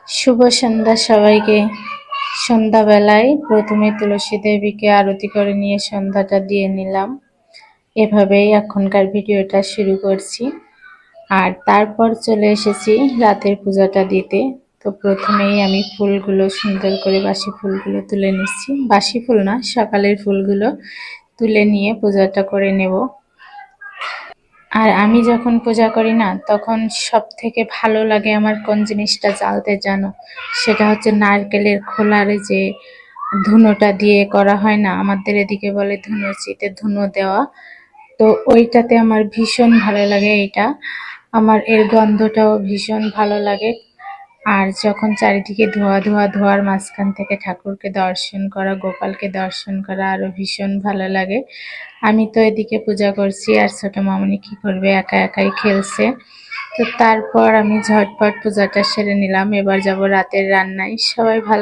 শুভ সন্ধ্যা সবাইকে। সন্ধ্যাবেলায় প্রথমে তুলসী দেবীকে আরতি করে নিয়ে সন্ধ্যাটা দিয়ে নিলাম। এভাবেই এখনকার ভিডিওটা শুরু করছি। আর তারপর চলে এসেছি রাতের পূজাটা দিতে। তো প্রথমেই আমি ফুলগুলো সুন্দর করে বাসি ফুলগুলো তুলে নিচ্ছি। বাসি ফুল না, সকালের ফুলগুলো তুলে নিয়ে পূজাটা করে নেব। আর আমি যখন পূজা করি না, তখন সব থেকে ভালো লাগে আমার কোন জিনিসটা জ্বালতে জানো? সেটা হচ্ছে নারকেলের খোলার যে ধুনোটা দিয়ে করা হয় না, আমাদের এদিকে বলে ধুনো চিতে ধুনো দেওয়া। তো ওইটাতে আমার ভীষণ ভালো লাগে। এইটা আমার এর গন্ধটাও ভীষণ ভালো লাগে। আর যখন চারিদিকে ধোয়া ধোয়া, ধোয়ার মাঝখান থেকে ঠাকুরকে দর্শন করা, গোপালকে দর্শন করা আরো ভীষণ ভালো লাগে। আমি তো এদিকে পূজা করছি, আর ছোট মামনি কি করবে, একা একাই খেলছে। তো তারপর আমি ঝটপট পূজাটা সেরে নিলাম। এবার যাব রাতের রান্নায়। সবাই ভালো